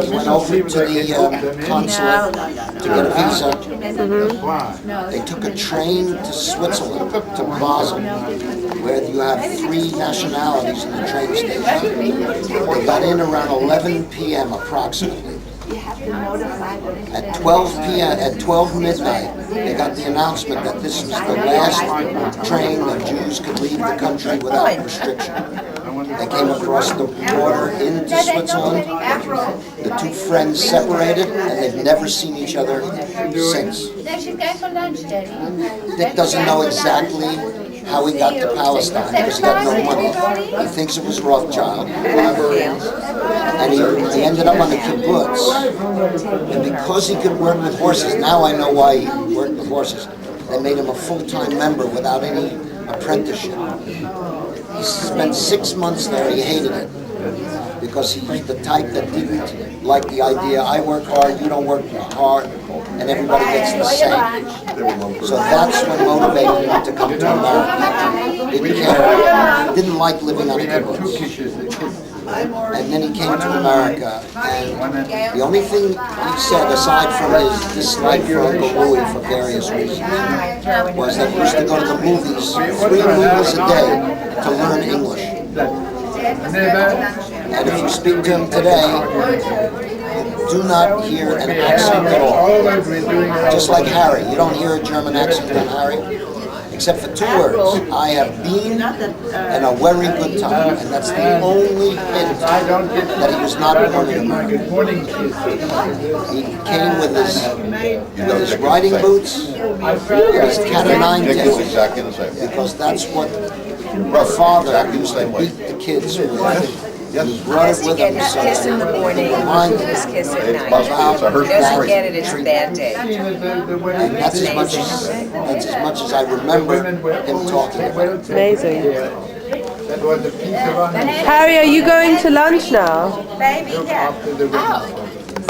He went over to the consulate to get a visa. They took a train to Switzerland, to Basel, where you have 3 nationalities in the train station. They got in around 11 p.m. approximately. At 12 midnight, they got the announcement that this was the last train that Jews could leave the country without restriction. They came across the border into Switzerland. The 2 friends separated, and they've never seen each other since. Dick doesn't know exactly how he got to Palestine because he had no money. He thinks it was Rothschild. And he ended up on the kibbutz. And because he could work with horses, now I know why he worked with horses, they made him a full-time member without any apprenticeship. He spent 6 months there. He hated it because he's the type that didn't like the idea, I work hard, you don't work hard, and everybody gets the same. So that's what motivated him to come to America. He didn't like living on a kibbutz. And then he came to America, and the only thing he said, aside from his dislike for Uncle Louie for various reasons, was that he used to go to the movies 3 movies a day to learn English. And if you speak to him today, you do not hear an accent at all. Just like Harry, you don't hear a German accent on Harry, except for 2 words. I have been and a very good time, and that's the only hint that he was not born in America. He came with his riding boots, his cat of 9 tails, because that's what the father used to beat the kids with. He brought it with him, so kiss in the morning, this kiss at night. If he doesn't get it, it's a bad day. And that's as much as I remember him talking about it. Amazing. Harry, are you going to lunch now? Baby, yeah.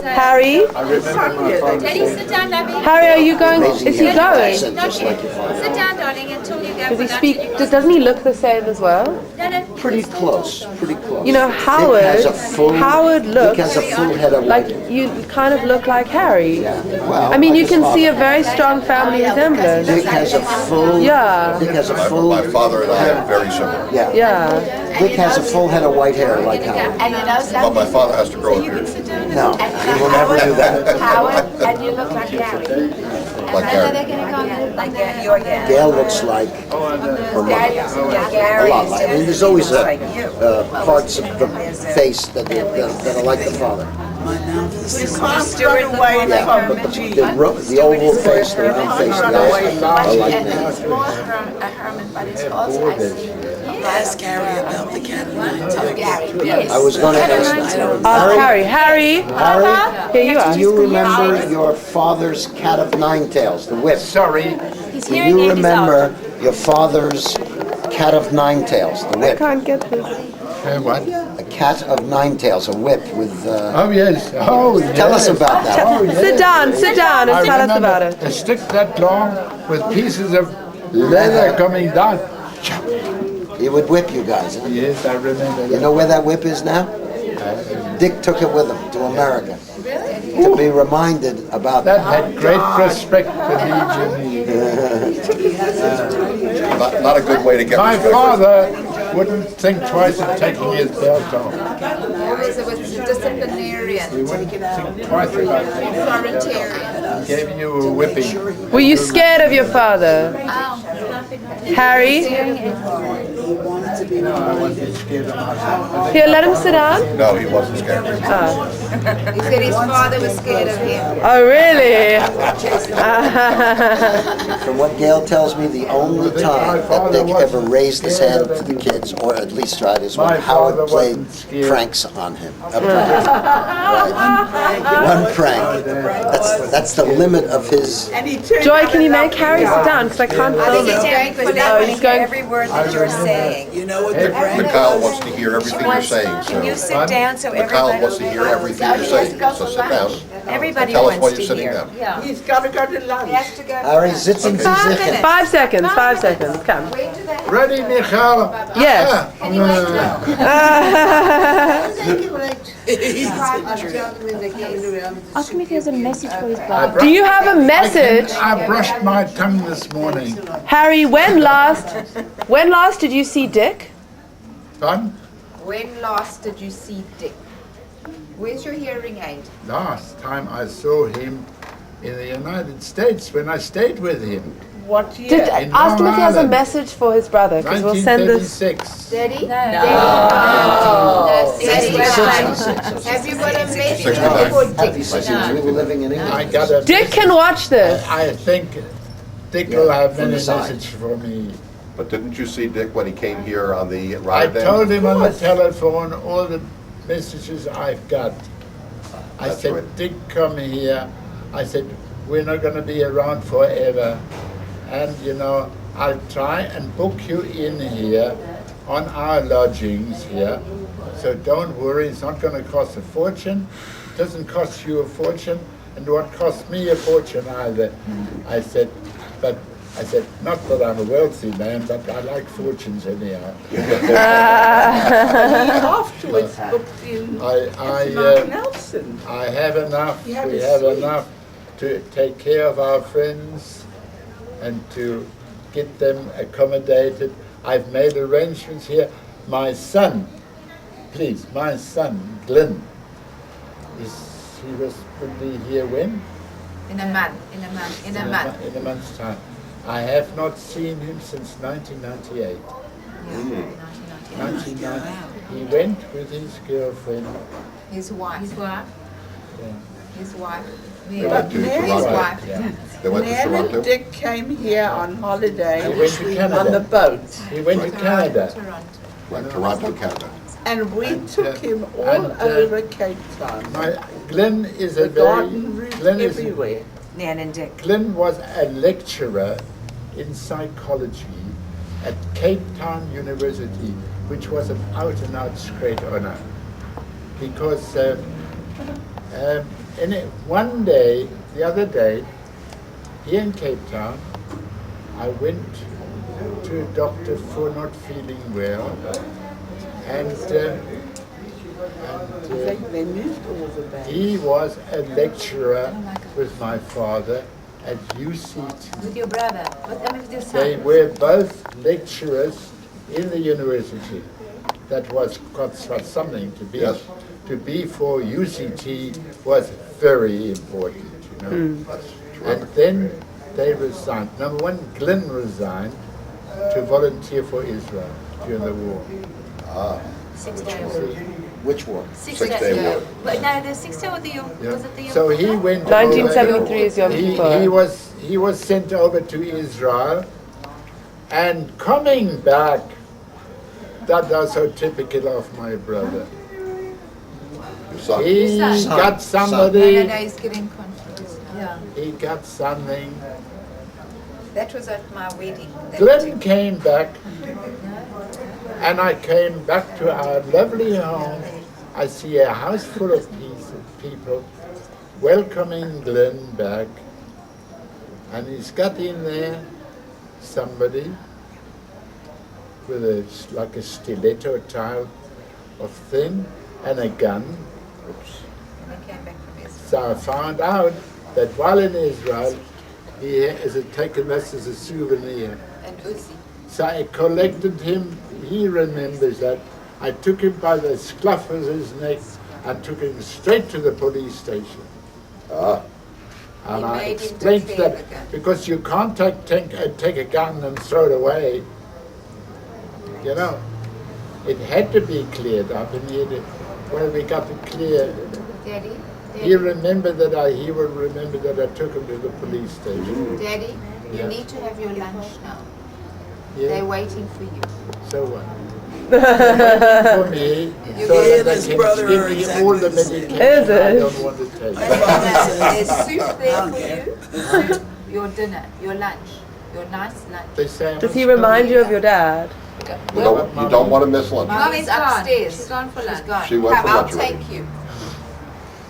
Harry? Daddy, sit down, Lovey. Harry, are you going? Is he going? Just like your father. Sit down, darling, until you go Does for he lunch. speak? Doesn't he look the same as well? No, no. Pretty close, pretty close. You know, Howard Dick has a full head of like white. you kind of look like Harry. Well, I mean, like you his can father. see a very strong family resemblance. Dick has a full. Yeah. Dick has a full. My father and I are very similar. Yeah. Yeah. Dick has a full head of white hair like Howard. And you know But something? my father has to grow a beard, No, he will never do that. Howard, and you look like Gary. like Gary. Like your dad. Gail looks like her mother. Gary A lot like. I mean, there's always parts of the face that are like the father. Stuart away Yeah, but the oval face, the round face, the eyes are like And that. it's more Herman, but it's also, I see. Ask Gary about the cat of 9 tails. Gary, yes. I was going to ask Harry. Harry, Here you are. do you remember your father's cat of 9 tails, the whip? Sorry. He's Do hearing you aid is remember your father's cat of 9 tails, the I whip? can't get this. What? A cat of 9 tails, a whip with. Oh, yes. Oh, yes. Tell us about that. Sit down and tell us about it. A stick that long with pieces of leather coming down. He would whip you guys. Huh? Yes, I remember You that. know where that whip is now? Dick took it with him to America to be reminded about That had great respect for me. Not a good way to get My respect. father wouldn't think twice of taking his belt off. It was disciplinarian, He wouldn't think twice about it. authoritarian. He gave you a whipping. Were you scared of your father, Harry? No, I wasn't scared of myself. Here, let him sit down. No, he wasn't scared. He said his father was scared of him. Oh, really? From what Gail tells me, the only time that Dick ever raised his hand to the kids, or at least tried, is when Howard played pranks on him. A prank. Right. One prank. That's the limit of his. Joy, can you make Harry sit down? Because I can't film He's it. going for that he's going every word that you're saying. You know what the brand Mikhail wants to hear everything you're saying, Can you so. sit down so Mikhail everybody wants to hear everything you're saying, so sit down. everybody Tell us why wants you're to sitting hear? down. He's got to go to lunch. Harry sitzen Sie sicher. 5 seconds. 5 seconds. Come. Ready, Michal? Yes. Ask him if he has a message for his brother. Do you have a message? I brushed my tongue this morning. Harry, when last did you see Dick? Son, When last did you see Dick? Where's your hearing aid? last time I saw him in the United States when I stayed with him. What year? Ask him if he has a Ireland. message for his brother, because we'll send this. 1936. Daddy? Have you got a message 69. for Have you Dick? seen we were living in England? I got a Dick can watch this. I think Dick will have from many the side. messages for me. But didn't you see Dick when he came here on the I Rotterdam? told him on the telephone all the messages I've got. I That's said, right. Dick, come here. I said, we're not going to be around forever. And, you know, I'll try and book you in here on our lodgings here. So don't worry, it's not going to cost a fortune. It doesn't cost you a fortune, and it won't cost me a fortune either. I said, not that I'm a wealthy man, but I like fortunes anyhow. Afterwards, booked in Mark Nelson. I have enough, You have we a have suite. enough to take care of our friends and to get them accommodated. I've made arrangements here. My son, please, my son, Glenn, would be here when? In a month, in a month, in a month. In a month's time. I have not seen him since 1998. 1990. He went with his girlfriend. His wife. His wife. Yeah. His wife. They went to His Toronto. wife. Yeah. They went to Nan Toronto. and Dick came here on holiday He went to Canada. on the boat. He went to Canada. Toronto. Right, Toronto, Canada. And we took him all and, over Cape Town. Glenn is a The very. garden route Glenn is everywhere. Nan and Dick. Glenn was a lecturer in psychology at Cape Town University, which was an out-and-out great honor. Because one day, the other day, here in Cape Town, I went to a doctor for not feeling well, and They moved all the bags. he was a lecturer with my father at UCT. With your brother. With your son. They were both lecturers in the university. That was something to be. Yes. To be for UCT was very important, you know. That's And terrific. then they resigned. Number one, Glenn resigned to volunteer for Israel during the war. Which war? Six-Day War. But no, the 6-day or the Yeah. was it the So he went. 1973 is Yom Kippur. He was sent over to Israel, and coming back, that was so typical of my brother. Your son. He son. got No, somebody. he's getting confused. Yeah. He got something. That was at my wedding. That Glenn came back, and I came back to our lovely home. I see a house full of people welcoming Glenn back, and he's got in there somebody with like a stiletto type of thing and a gun. When I came back from Israel. So I found out that while in Israel, he has taken this as a souvenir. And Uzi. So I collected him, he remembers that. I took him by the scruff of his neck and took him straight to the police station. And He I made him explained declare that the gun. because you can't take a gun and throw it away. You know, it had to be cleared up, and we got it clear. Daddy? He remembered that he will remember that I took him to the police station. Daddy, you Yeah. need to have your lunch now. Yeah. They're waiting for you. So what? For me, so He and that his I can brother give are me exactly all the the same. medication Is I it? don't want to take. There's soup there for you. Soup, your dinner, your lunch, your nice lunch. They say I Does must he go. remind you of your dad? You don't want to miss lunch. Mommy's upstairs. She's gone for lunch. She's gone. She went for I'll lunch already. take you.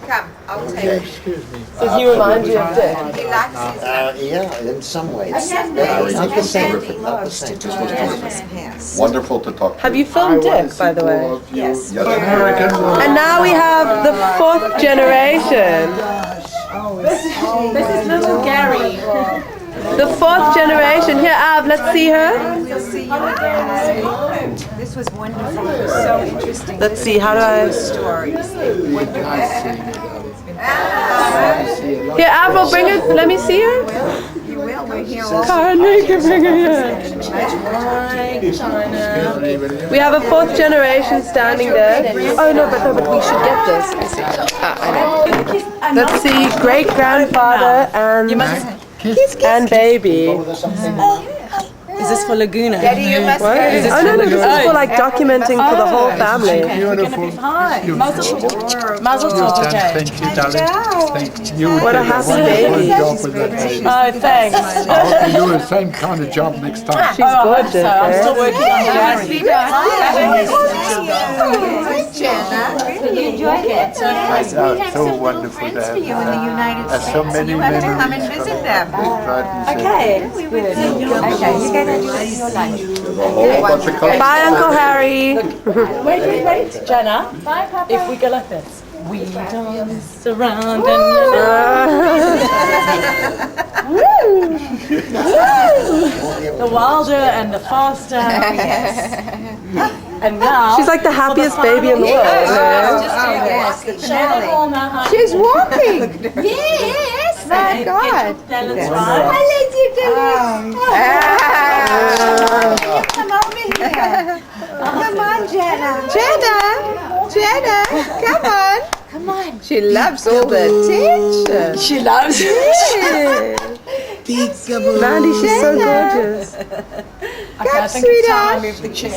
Come, I'll take it. Excuse me. Does he remind you of Dick? He likes his lunch. Yeah, in some ways. Very Not the nice. same, Terrific. not the same. This was terrific. Wonderful to talk to. Have you filmed Dick, by the way? Yes. American woman. And now we have the 4th generation. This is little Gary. The 4th generation. Here, Av, let's see her. We'll see you again. This was wonderful. It was so interesting. Let's see, how do I... Stories. Wonderful. Nice seeing you, darling. Here, Av, will bring it. Let me see her. You will. We're here all Can't make it bring her here. Excuse me, will you? We have a 4th generation standing there. Oh, no, but we should get this. I know. Let's see, great-grandfather and baby. Is this for Laguna? Daddy, you must What? go. Oh, no, this is for like documenting for the whole family. Beautiful. Mazel tov, okay. Thank you, darling. Thank you. What a did happy wonderful baby. job with that baby. Oh, thanks. I hope you do the same kind of job next time. She's gorgeous, I'm still eh? working on Gary. You enjoyed it. It's so wonderful to have You in the United so States. many You have to come and memories visit from them. Okay. Okay, you're going to do your lunch. There's a whole bunch of colors. Bye, Uncle Harry. Wait. Jenna, if we go like this. We dance around and the wilder and the faster. And now She's like the happiest baby in the world. Yes, the Jenna will know how She's walking. Yes, my God. Talents right. Come over here. Come on, Jenna. Jenna, come on. Come on. She loves all the attention. She loves it. Mandy, she's so gorgeous. Okay, I think it's time I move the chair.